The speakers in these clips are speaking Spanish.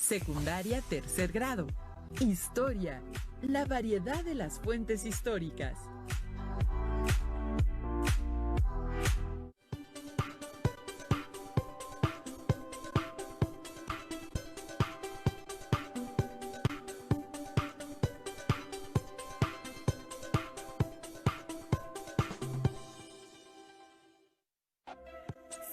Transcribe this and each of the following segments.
Secundaria tercer grado. Historia. La variedad de las fuentes históricas.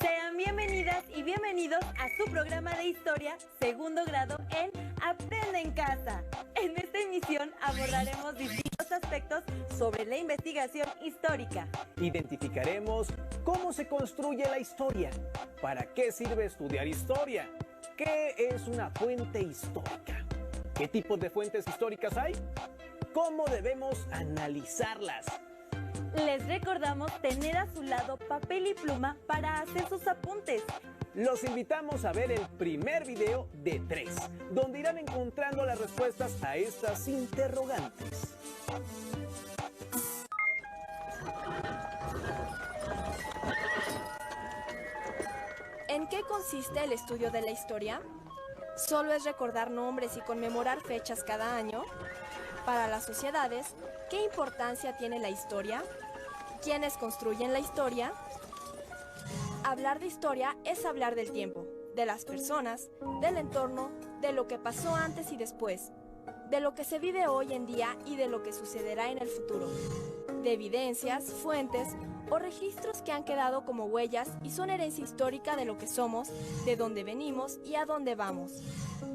Sean bienvenidas y bienvenidos a su programa de historia, segundo grado en Aprende en Casa. En esta emisión abordaremos distintos aspectos sobre la investigación histórica. Identificaremos cómo se construye la historia, para qué sirve estudiar historia, qué es una fuente histórica, qué tipos de fuentes históricas hay, cómo debemos analizarlas. Les recordamos tener a su lado papel y pluma para hacer sus apuntes. Los invitamos a ver el primer video de 3, donde irán encontrando las respuestas a estas interrogantes. ¿En qué consiste el estudio de la historia? ¿Solo es recordar nombres y conmemorar fechas cada año? Para las sociedades, ¿qué importancia tiene la historia? ¿Quiénes construyen la historia? Hablar de historia es hablar del tiempo, de las personas, del entorno, de lo que pasó antes y después, de lo que se vive hoy en día y de lo que sucederá en el futuro, de evidencias, fuentes o registros que han quedado como huellas y son herencia histórica de lo que somos, de dónde venimos y a dónde vamos.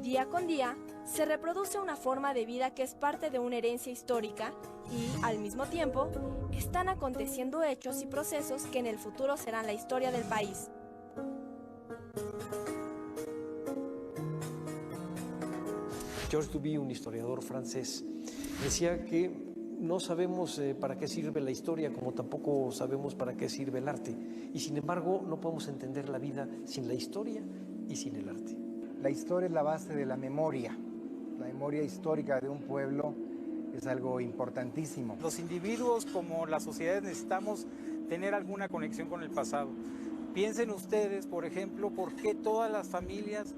Día con día, se reproduce una forma de vida que es parte de una herencia histórica y, al mismo tiempo, están aconteciendo hechos y procesos que en el futuro serán la historia del país. Georges Duby, un historiador francés, decía que no sabemos para qué sirve la historia, como tampoco sabemos para qué sirve el arte. Y sin embargo, no podemos entender la vida sin la historia y sin el arte. La historia es la base de la memoria. La memoria histórica de un pueblo es algo importantísimo. Los individuos como las sociedades necesitamos tener alguna conexión con el pasado. Piensen ustedes, por ejemplo, por qué todas las familias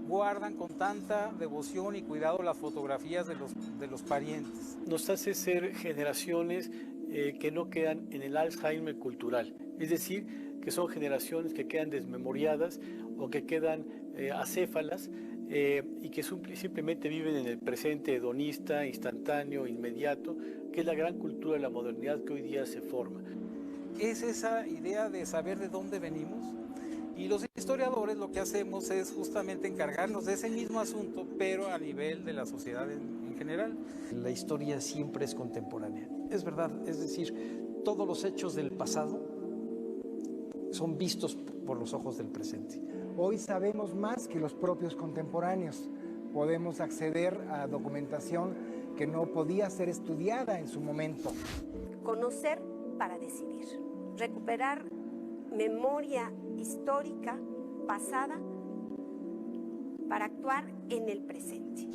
guardan con tanta devoción y cuidado las fotografías de los parientes. Nos hace ser generaciones que no quedan en el Alzheimer cultural, es decir, que son generaciones que quedan desmemoriadas o que quedan acéfalas y que simplemente viven en el presente hedonista, instantáneo, inmediato, que es la gran cultura de la modernidad que hoy día se forma. Es esa idea de saber de dónde venimos, y los historiadores lo que hacemos es justamente encargarnos de ese mismo asunto, pero a nivel de la sociedad en general. La historia siempre es contemporánea, es verdad, es decir, todos los hechos del pasado son vistos por los ojos del presente. Hoy sabemos más que los propios contemporáneos. Podemos acceder a documentación que no podía ser estudiada en su momento. Conocer para decidir. Recuperar memoria histórica pasada para actuar en el presente.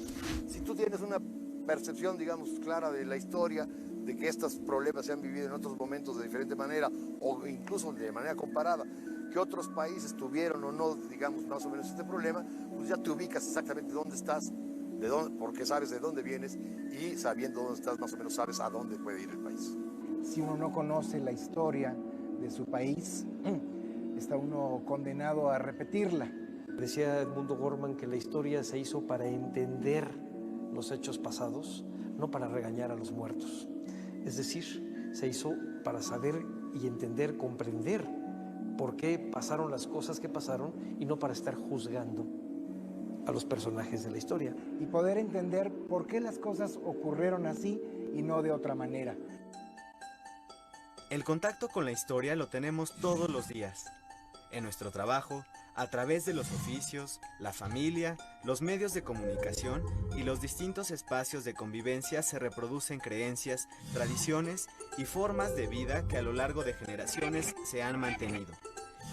Si tú tienes una percepción, digamos, clara de la historia, de que estos problemas se han vivido en otros momentos de diferente manera o incluso de manera comparada, que otros países tuvieron o no, digamos, más o menos este problema, pues ya te ubicas exactamente dónde estás, porque sabes de dónde vienes y sabiendo dónde estás, más o menos sabes a dónde puede ir el país. Si uno no conoce la historia de su país, está uno condenado a repetirla. Decía Edmundo Gorman que la historia se hizo para entender los hechos pasados, no para regañar a los muertos. Es decir, se hizo para saber y entender, comprender por qué pasaron las cosas que pasaron y no para estar juzgando a los personajes de la historia. Y poder entender por qué las cosas ocurrieron así y no de otra manera. El contacto con la historia lo tenemos todos los días. En nuestro trabajo, a través de los oficios, la familia, los medios de comunicación y los distintos espacios de convivencia se reproducen creencias, tradiciones y formas de vida que a lo largo de generaciones se han mantenido.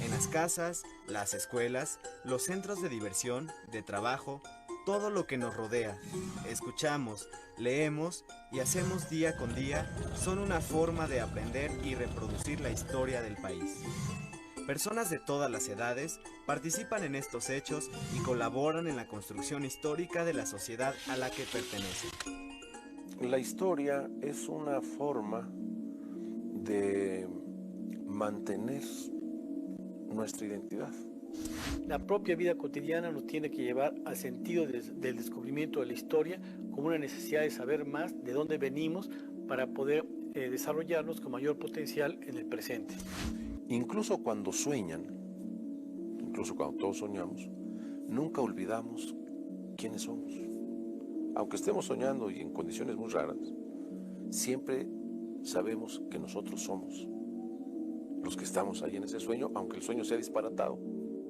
En las casas, las escuelas, los centros de diversión, de trabajo, todo lo que nos rodea, escuchamos, leemos y hacemos día con día son una forma de aprender y reproducir la historia del país. Personas de todas las edades participan en estos hechos y colaboran en la construcción histórica de la sociedad a la que pertenecen. La historia es una forma de mantener nuestra identidad. La propia vida cotidiana nos tiene que llevar al sentido del descubrimiento de la historia como una necesidad de saber más de dónde venimos para poder desarrollarnos con mayor potencial en el presente. Incluso cuando sueñan, incluso cuando todos soñamos, nunca olvidamos quiénes somos. Aunque estemos soñando y en condiciones muy raras, siempre sabemos que nosotros somos los que estamos ahí en ese sueño, aunque el sueño sea disparatado.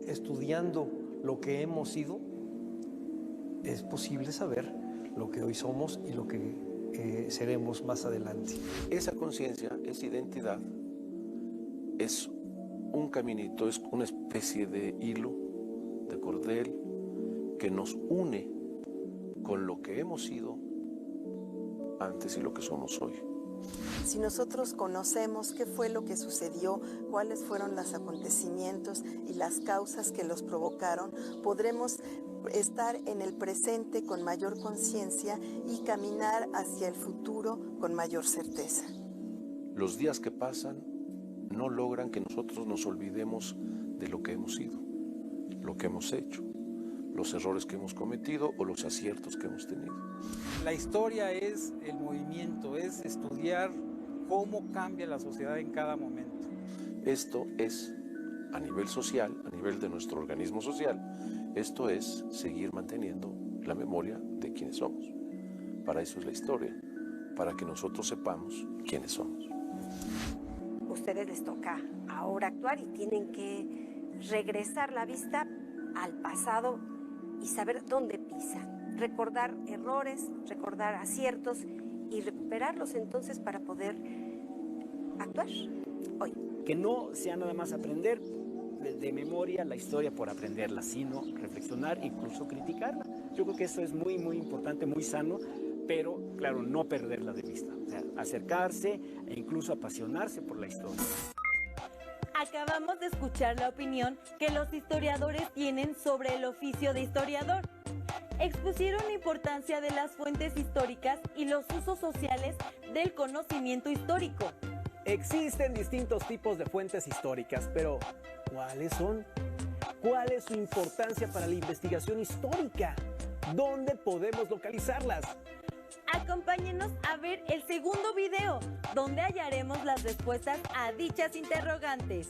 Estudiando lo que hemos sido, es posible saber lo que hoy somos y lo que seremos más adelante. Esa conciencia, esa identidad, es un caminito, es una especie de hilo, de cordel, que nos une con lo que hemos sido antes y lo que somos hoy. Si nosotros conocemos qué fue lo que sucedió, cuáles fueron los acontecimientos y las causas que los provocaron, podremos estar en el presente con mayor conciencia y caminar hacia el futuro con mayor certeza. Los días que pasan no logran que nosotros nos olvidemos de lo que hemos sido, lo que hemos hecho, los errores que hemos cometido o los aciertos que hemos tenido. La historia es el movimiento, es estudiar cómo cambia la sociedad en cada momento. Esto es, a nivel social, a nivel de nuestro organismo social, esto es seguir manteniendo la memoria de quiénes somos. Para eso es la historia, para que nosotros sepamos quiénes somos. Ustedes les toca ahora actuar y tienen que regresar la vista al pasado y saber dónde pisan, recordar errores, recordar aciertos y recuperarlos entonces para poder actuar hoy. Que no sea nada más aprender de memoria la historia por aprenderla, sino reflexionar, incluso criticarla. Yo creo que eso es muy, muy importante, muy sano, pero claro, no perderla de vista, o sea, acercarse e incluso apasionarse por la historia. Acabamos de escuchar la opinión que los historiadores tienen sobre el oficio de historiador. Expusieron la importancia de las fuentes históricas y los usos sociales del conocimiento histórico. Existen distintos tipos de fuentes históricas, pero ¿cuáles son? ¿Cuál es su importancia para la investigación histórica? ¿Dónde podemos localizarlas? Acompáñenos a ver el segundo video, donde hallaremos las respuestas a dichas interrogantes.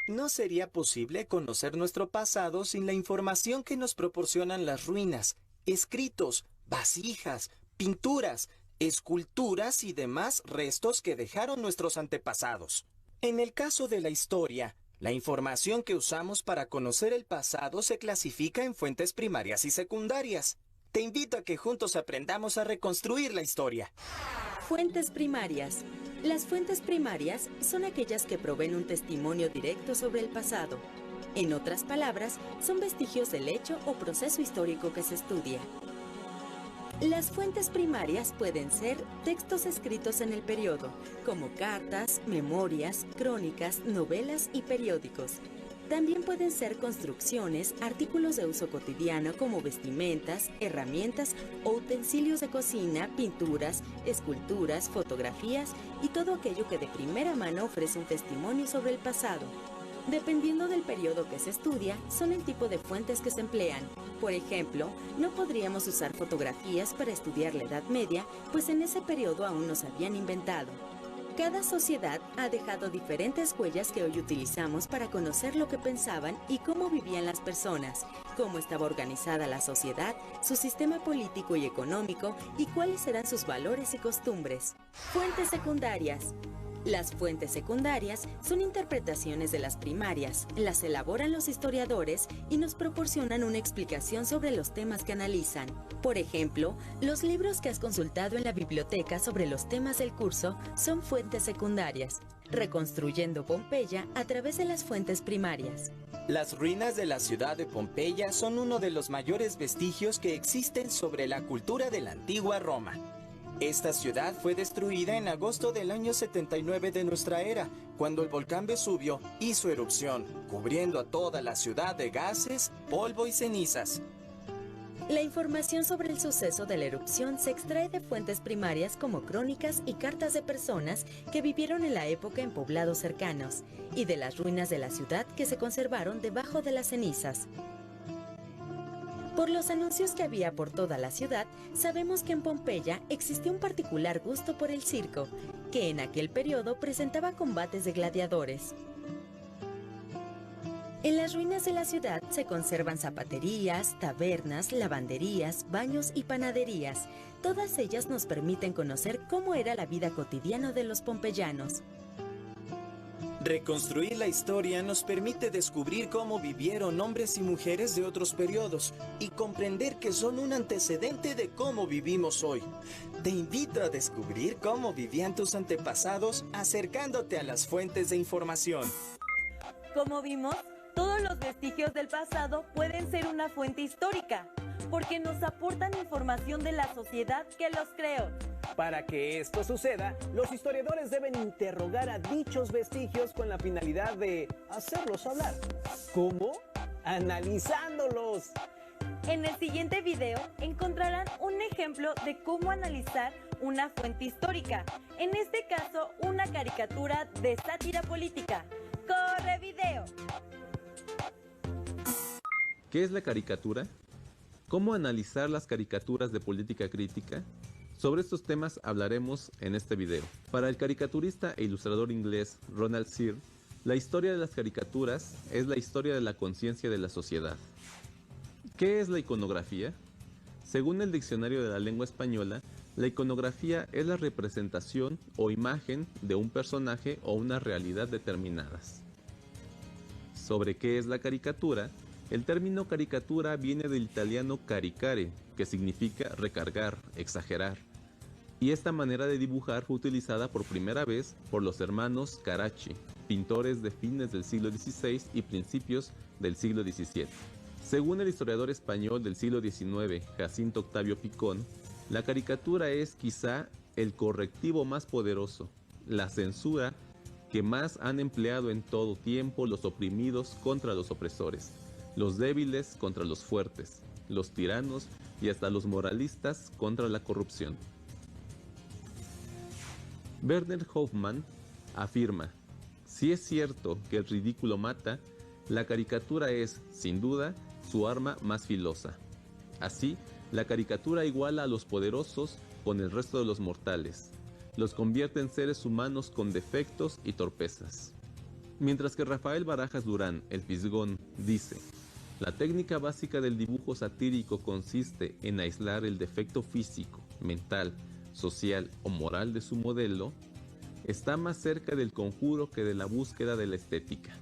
No sería posible conocer nuestro pasado sin la información que nos proporcionan las ruinas, escritos, vasijas, pinturas, esculturas y demás restos que dejaron nuestros antepasados. En el caso de la historia, la información que usamos para conocer el pasado se clasifica en fuentes primarias y secundarias. Te invito a que juntos aprendamos a reconstruir la historia. Fuentes primarias. Las fuentes primarias son aquellas que proveen un testimonio directo sobre el pasado. En otras palabras, son vestigios del hecho o proceso histórico que se estudia. Las fuentes primarias pueden ser textos escritos en el periodo, como cartas, memorias, crónicas, novelas y periódicos. También pueden ser construcciones, artículos de uso cotidiano como vestimentas, herramientas o utensilios de cocina, pinturas, esculturas, fotografías y todo aquello que de primera mano ofrece un testimonio sobre el pasado. Dependiendo del periodo que se estudia, son el tipo de fuentes que se emplean. Por ejemplo, no podríamos usar fotografías para estudiar la Edad Media, pues en ese periodo aún no se habían inventado. Cada sociedad ha dejado diferentes huellas que hoy utilizamos para conocer lo que pensaban y cómo vivían las personas, cómo estaba organizada la sociedad, su sistema político y económico y cuáles eran sus valores y costumbres. Fuentes secundarias. Las fuentes secundarias son interpretaciones de las primarias, las elaboran los historiadores y nos proporcionan una explicación sobre los temas que analizan. Por ejemplo, los libros que has consultado en la biblioteca sobre los temas del curso son fuentes secundarias, reconstruyendo Pompeya a través de las fuentes primarias. Las ruinas de la ciudad de Pompeya son uno de los mayores vestigios que existen sobre la cultura de la antigua Roma. Esta ciudad fue destruida en agosto del año 79 de nuestra era, cuando el volcán Vesubio hizo erupción, cubriendo a toda la ciudad de gases, polvo y cenizas. La información sobre el suceso de la erupción se extrae de fuentes primarias como crónicas y cartas de personas que vivieron en la época en poblados cercanos, y de las ruinas de la ciudad que se conservaron debajo de las cenizas. Por los anuncios que había por toda la ciudad, sabemos que en Pompeya existía un particular gusto por el circo, que en aquel periodo presentaba combates de gladiadores. En las ruinas de la ciudad se conservan zapaterías, tabernas, lavanderías, baños y panaderías. Todas ellas nos permiten conocer cómo era la vida cotidiana de los pompeyanos. Reconstruir la historia nos permite descubrir cómo vivieron hombres y mujeres de otros periodos y comprender que son un antecedente de cómo vivimos hoy. Te invito a descubrir cómo vivían tus antepasados acercándote a las fuentes de información. Como vimos, todos los vestigios del pasado pueden ser una fuente histórica, porque nos aportan información de la sociedad que los creó. Para que esto suceda, los historiadores deben interrogar a dichos vestigios con la finalidad de hacerlos hablar. ¿Cómo? Analizándolos. En el siguiente video encontrarán un ejemplo de cómo analizar una fuente histórica, en este caso una caricatura de sátira política. ¡Corre video! ¿Qué es la caricatura? ¿Cómo analizar las caricaturas de política crítica? Sobre estos temas hablaremos en este video. Para el caricaturista e ilustrador inglés Ronald Searle, la historia de las caricaturas es la historia de la conciencia de la sociedad. ¿Qué es la iconografía? Según el Diccionario de la Lengua Española, la iconografía es la representación o imagen de un personaje o una realidad determinadas. Sobre qué es la caricatura, el término caricatura viene del italiano caricare, que significa recargar, exagerar. Y esta manera de dibujar fue utilizada por primera vez por los hermanos Carracci, pintores de fines del siglo XVI y principios del siglo XVII. Según el historiador español del siglo XIX, Jacinto Octavio Picón, la caricatura es quizá el correctivo más poderoso, la censura que más han empleado en todo tiempo los oprimidos contra los opresores, los débiles contra los fuertes, los tiranos y hasta los moralistas contra la corrupción. Werner Hoffmann afirma: si es cierto que el ridículo mata, la caricatura es, sin duda, su arma más filosa. Así, la caricatura iguala a los poderosos con el resto de los mortales, los convierte en seres humanos con defectos y torpezas. Mientras que Rafael Barajas Durán, el Fisgón, dice: la técnica básica del dibujo satírico consiste en aislar el defecto físico, mental, social o moral de su modelo, está más cerca del conjuro que de la búsqueda de la estética.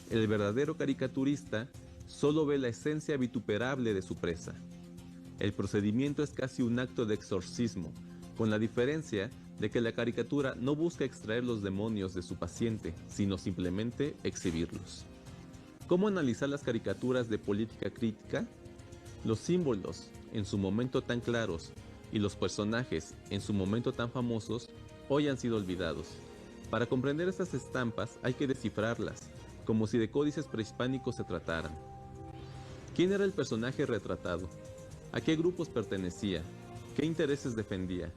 El verdadero caricaturista solo ve la esencia vituperable de su presa. El procedimiento es casi un acto de exorcismo, con la diferencia de que la caricatura no busca extraer los demonios de su paciente, sino simplemente exhibirlos. ¿Cómo analizar las caricaturas de política crítica? Los símbolos, en su momento tan claros, y los personajes, en su momento tan famosos, hoy han sido olvidados. Para comprender estas estampas hay que descifrarlas, como si de códices prehispánicos se trataran. ¿Quién era el personaje retratado? ¿A qué grupos pertenecía? ¿Qué intereses defendía?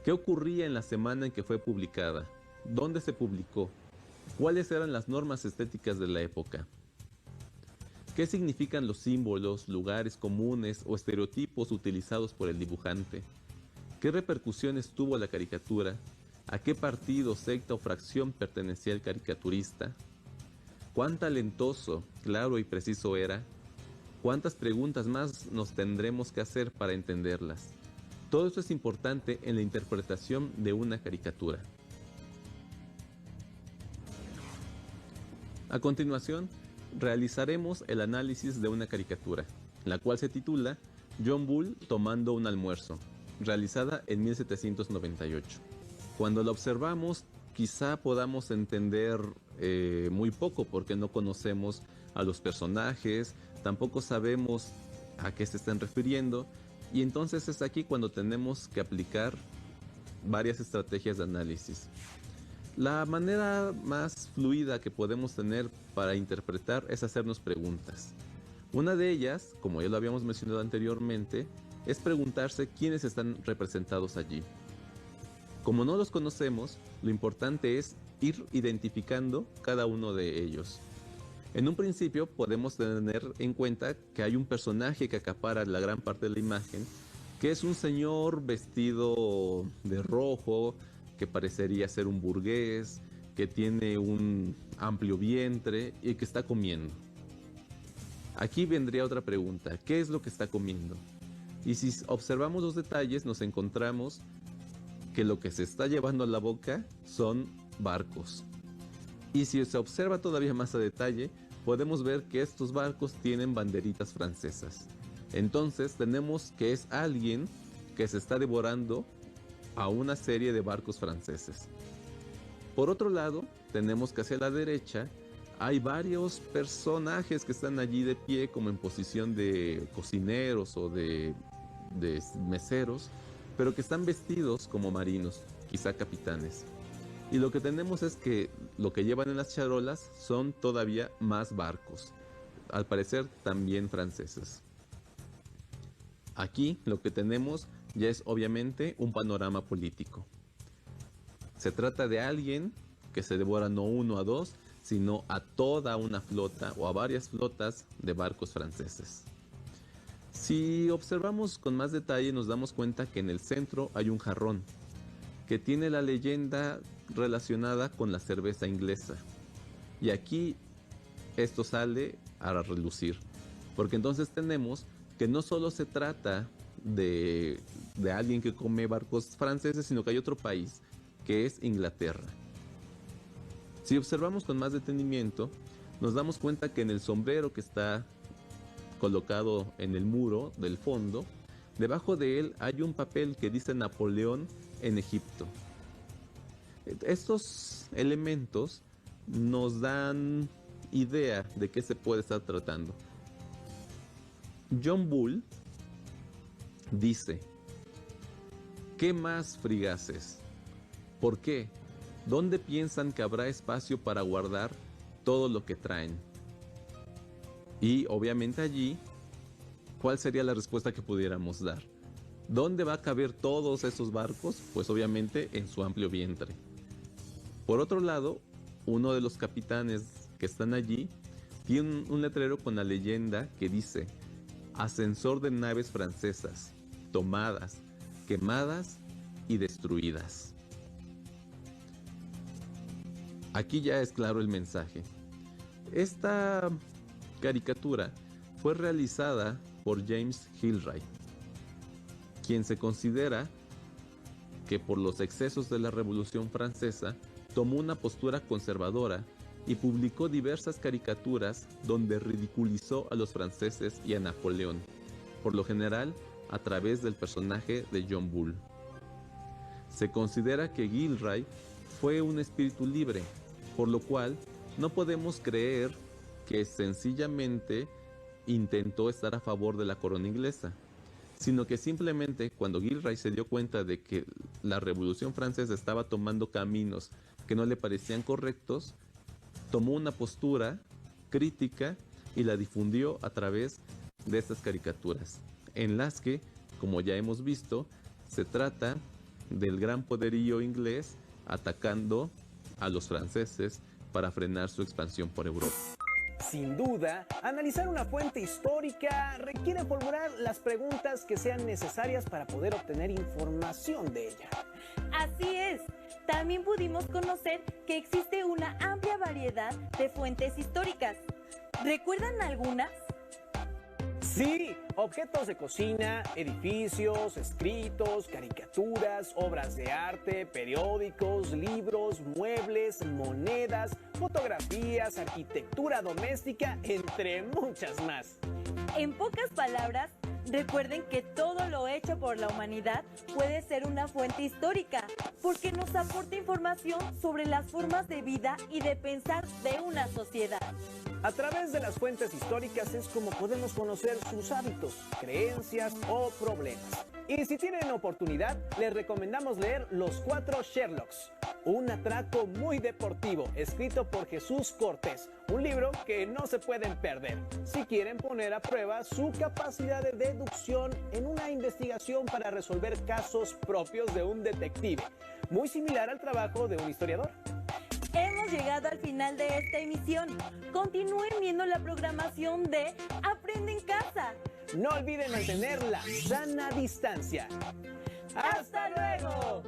¿Qué ocurría en la semana en que fue publicada? ¿Dónde se publicó? ¿Cuáles eran las normas estéticas de la época? ¿Qué significan los símbolos, lugares comunes o estereotipos utilizados por el dibujante? ¿Qué repercusiones tuvo la caricatura? ¿A qué partido, secta o fracción pertenecía el caricaturista? ¿Cuán talentoso, claro y preciso era? ¿Cuántas preguntas más nos tendremos que hacer para entenderlas? Todo esto es importante en la interpretación de una caricatura. A continuación, realizaremos el análisis de una caricatura, la cual se titula John Bull tomando un almuerzo, realizada en 1798. Cuando la observamos, quizá podamos entender muy poco porque no conocemos a los personajes, tampoco sabemos a qué se están refiriendo, Y entonces es aquí cuando tenemos que aplicar varias estrategias de análisis. La manera más fluida que podemos tener para interpretar es hacernos preguntas. Una de ellas, como ya lo habíamos mencionado anteriormente, es preguntarse quiénes están representados allí. Como no los conocemos, lo importante es ir identificando cada uno de ellos. En un principio podemos tener en cuenta que hay un personaje que acapara la gran parte de la imagen, que es un señor vestido de rojo, que parecería ser un burgués, que tiene un amplio vientre y que está comiendo. Aquí vendría otra pregunta, ¿qué es lo que está comiendo? Y si observamos los detalles nos encontramos que lo que se está llevando a la boca son barcos. Y si se observa todavía más a detalle, podemos ver que estos barcos tienen banderitas francesas. Entonces tenemos que es alguien que se está devorando a una serie de barcos franceses. Por otro lado, tenemos que hacia la derecha hay varios personajes que están allí de pie como en posición de cocineros o de meseros, pero que están vestidos como marinos, quizá capitanes. Y lo que tenemos es que lo que llevan en las charolas son todavía más barcos, al parecer también franceses. Aquí lo que tenemos ya es obviamente un panorama político. Se trata de alguien que se devora no uno a dos, sino a toda una flota o a varias flotas de barcos franceses. Si observamos con más detalle nos damos cuenta que en el centro hay un jarrón que tiene la leyenda relacionada con la cerveza inglesa. Y aquí esto sale a relucir, porque entonces tenemos que no solo se trata de alguien que come barcos franceses, sino que hay otro país, que es Inglaterra. Si observamos con más detenimiento, nos damos cuenta que en el sombrero que está colocado en el muro del fondo, debajo de él hay un papel que dice Napoleón en Egipto. Estos elementos nos dan idea de qué se puede estar tratando. John Bull dice: ¿qué más frigaces? ¿Por qué? ¿Dónde piensan que habrá espacio para guardar todo lo que traen? Y obviamente allí, ¿cuál sería la respuesta que pudiéramos dar? ¿Dónde va a caber todos esos barcos? Pues obviamente en su amplio vientre. Por otro lado, uno de los capitanes que están allí tiene un letrero con la leyenda que dice: ascensor de naves francesas, tomadas, quemadas y destruidas. Aquí ya es claro el mensaje. Esta caricatura fue realizada por James Gillray, quien se considera que por los excesos de la Revolución Francesa tomó una postura conservadora y publicó diversas caricaturas donde ridiculizó a los franceses y a Napoleón, por lo general a través del personaje de John Bull. Se considera que Gillray fue un espíritu libre, por lo cual no podemos creer que sencillamente intentó estar a favor de la corona inglesa, sino que simplemente cuando Gillray se dio cuenta de que la Revolución Francesa estaba tomando caminos que no le parecían correctos, tomó una postura crítica y la difundió a través de estas caricaturas, en las que, como ya hemos visto, se trata del gran poderío inglés atacando a los franceses para frenar su expansión por Europa. Sin duda, analizar una fuente histórica requiere formular las preguntas que sean necesarias para poder obtener información de ella. Así es. También pudimos conocer que existe una amplia variedad de fuentes históricas. ¿Recuerdan algunas? Sí, objetos de cocina, edificios, escritos, caricaturas, obras de arte, periódicos, libros, muebles, monedas, fotografías, arquitectura doméstica, entre muchas más. En pocas palabras, Recuerden que todo lo hecho por la humanidad puede ser una fuente histórica, porque nos aporta información sobre las formas de vida y de pensar de una sociedad. A través de las fuentes históricas es como podemos conocer sus hábitos, creencias o problemas. Y si tienen oportunidad, les recomendamos leer Los 4 Sherlocks, un atraco muy deportivo, escrito por Jesús Cortés, un libro que no se pueden perder si quieren poner a prueba su capacidad de deducción en una investigación para resolver casos propios de un detective, muy similar al trabajo de un historiador. Hemos llegado al final de esta emisión. Continúen viendo la programación de Aprende en Casa. No olviden mantener la sana distancia. ¡Hasta luego!